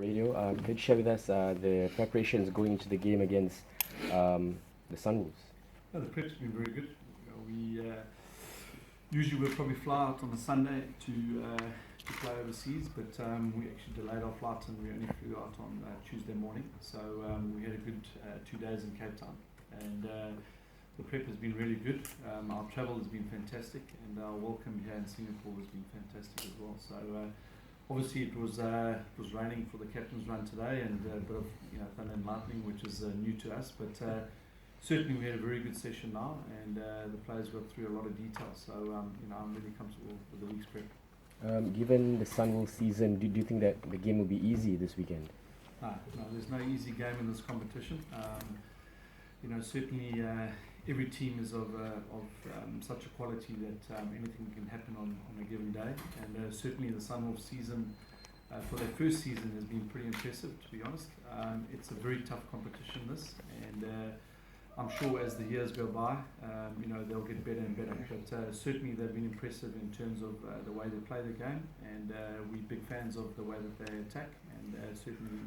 Radio. Could you share with us the preparations going into the game against the Sunwolves? The prep's been very good. We usually we'll probably fly out on a Sunday to play overseas, but we actually delayed our flight and we only flew out on Tuesday morning. So we had a good 2 days in Cape Town, and the prep has been really good. Our travel has been fantastic, and our welcome here in Singapore has been fantastic as well. So obviously it was raining for the captain's run today, and a bit of thunder and lightning, which is new to us, but certainly we had a very good session now, and the players got through a lot of detail. So I'm really comfortable with the week's prep. Given the Sunwolves season, do you think that the game will be easy this weekend? No, there's no easy game in this competition. Certainly every team is of such a quality that anything can happen on a given day, and certainly the Sunwolves season for their first season has been pretty impressive, to be honest. It's a very tough competition, this, and I'm sure as the years go by, they'll get better and better. But certainly they've been impressive in terms of the way they play the game, and we're big fans of the way that they attack, and certainly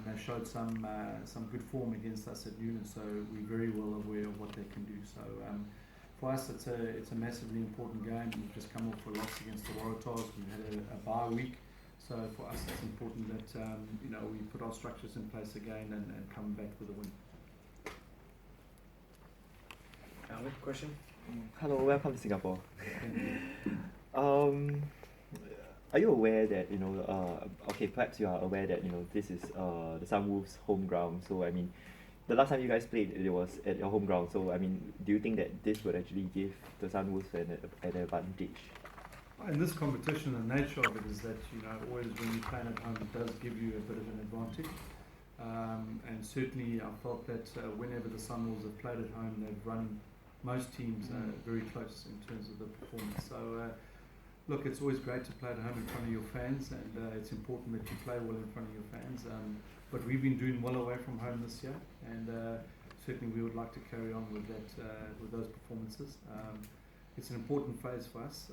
they showed some good form against us at Newton, so we're very well aware of what they can do. So for us, it's a massively important game. We've just come off a loss against the Waratahs. We've had a bye week, so for us it's important that we put our structures in place again and come back with a win. Question? Hello, welcome to Singapore. Are you aware that perhaps you are aware that this is the Sunwolves' home ground? So I mean, the last time you guys played, it was at your home ground. So I mean, do you think that this would actually give the Sunwolves an advantage? In this competition, the nature of it is that always when you play at home, it does give you a bit of an advantage. And certainly, I felt that whenever the Sunwolves have played at home, they've run most teams very close in terms of the performance. So look, it's always great to play at home in front of your fans, and it's important that you play well in front of your fans. But we've been doing well away from home this year, and certainly we would like to carry on with that, with those performances. It's an important phase for us.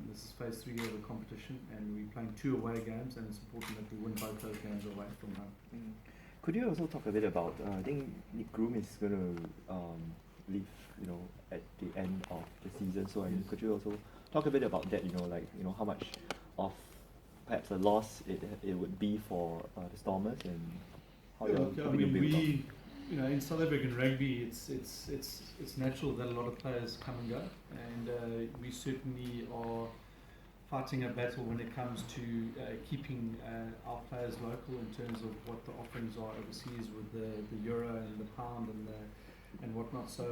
This is phase 3 of the competition, and we're playing 2 away games, and it's important that we win both those games away from home. Could you also talk a bit about? I think Nick Groom is going to leave, at the end of the season. So I mean, could you also talk a bit about that? How much of perhaps a loss it would be for the Stormers, and how we in South African rugby, it's natural that a lot of players come and go, and we certainly are fighting a battle when it comes to keeping our players local in terms of what the offerings are overseas with the euro and the pound and whatnot. So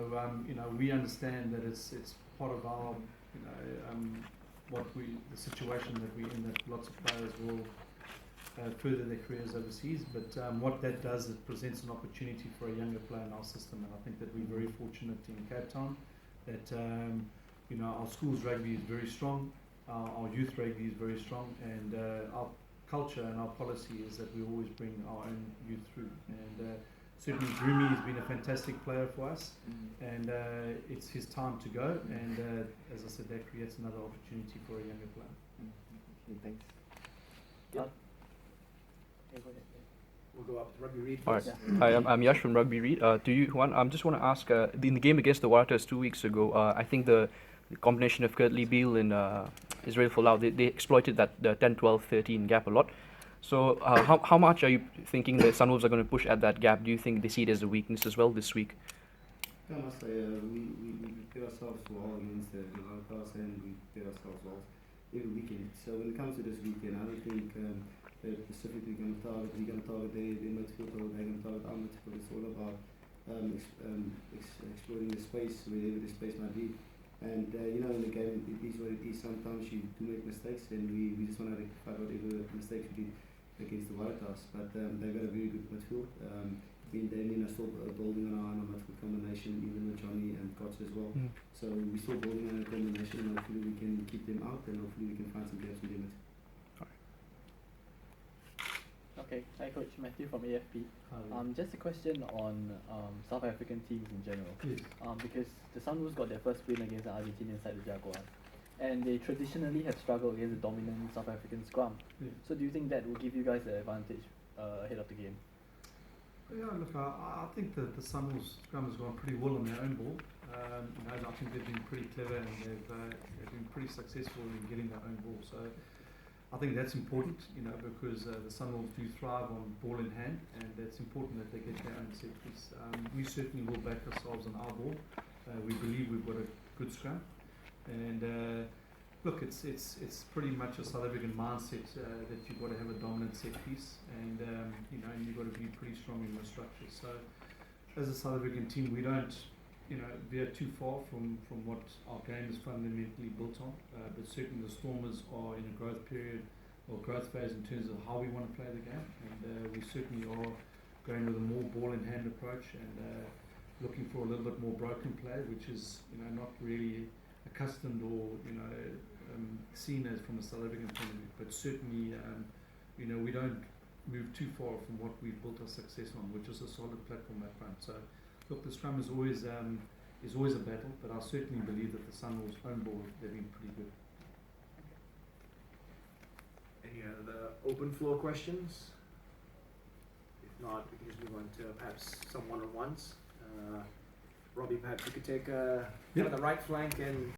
we understand that it's part of our the situation that we're in, that lots of players will further their careers overseas, but what that does, it presents an opportunity for a younger player in our system, and I think that we're very fortunate in Cape Town that our schools rugby is very strong, our youth rugby is very strong, and our culture and our policy is that we always bring our own youth through, and certainly Groomy has been a fantastic player for us, and it's his time to go, and as I said, that creates another opportunity for a younger player. Thanks. Yeah. We'll go up to RugbyRead. All right. Hi, I'm Yash from RugbyRead. I just want to ask, in the game against the Waratahs 2 weeks ago, I think the combination of Kurtley Beale and Israel Folau, they exploited that the 10, 12, 13 gap a lot. So how much are you thinking the Sunwolves are going to push at that gap? Do you think they see it as a weakness as well this week? I must say, we prepare ourselves well against the Waratahs, and we prepare ourselves well every weekend. So when it comes to this weekend, I don't think they're specifically going to target, we're going to target their midfield, or they're going to target our midfield. It's all about exploring the space, wherever the space might be. And in the game, it is what it is. Sometimes you do make mistakes, and we just want to rectify whatever mistakes we did against the Waratahs. But they've got a very good midfield. Me and Damien are still building on our midfield combination, even with Johnny and Koch as well. So we're still building on a combination, and hopefully we can keep them out, and hopefully we can find some gaps in them. Okay, hi Coach, Matthew from AFP. Just a question on South African teams in general. Yes. Because the Sunwolves got their first win against the Argentinian side, the Jaguars. and they traditionally have struggled against the dominant South African scrum. Yeah. So do you think that will give you guys the advantage ahead of the game? Yeah, look, I think that the Sunwolves scrum has gone pretty well on their own ball. I think they've been pretty clever and they've been pretty successful in getting their own ball. So I think that's important, because the Sunwolves do thrive on ball in hand, and it's important that they get their own set piece. We certainly will back ourselves on our ball. We believe we've got a good scrum, and look, it's pretty much a South African mindset that you've got to have a dominant set piece, and you've got to be pretty strong in your structure. So, as a South African team, we don't veer too far from what our game is fundamentally built on. But certainly the Stormers are in a growth period or growth phase in terms of how we want to play the game, and we certainly are going with a more ball in hand approach and looking for a little bit more broken play, which is not really accustomed or seen as from a South African point of view, but certainly we don't move too far from what we've built our success on, which is a solid platform up front. So look, the scrum is always a battle, but I certainly believe that the Sunwolves own ball, they've been pretty good. Any other open floor questions? If not, we can just move on to perhaps some one-on-ones. Robbie, perhaps you could take kind of the right flank and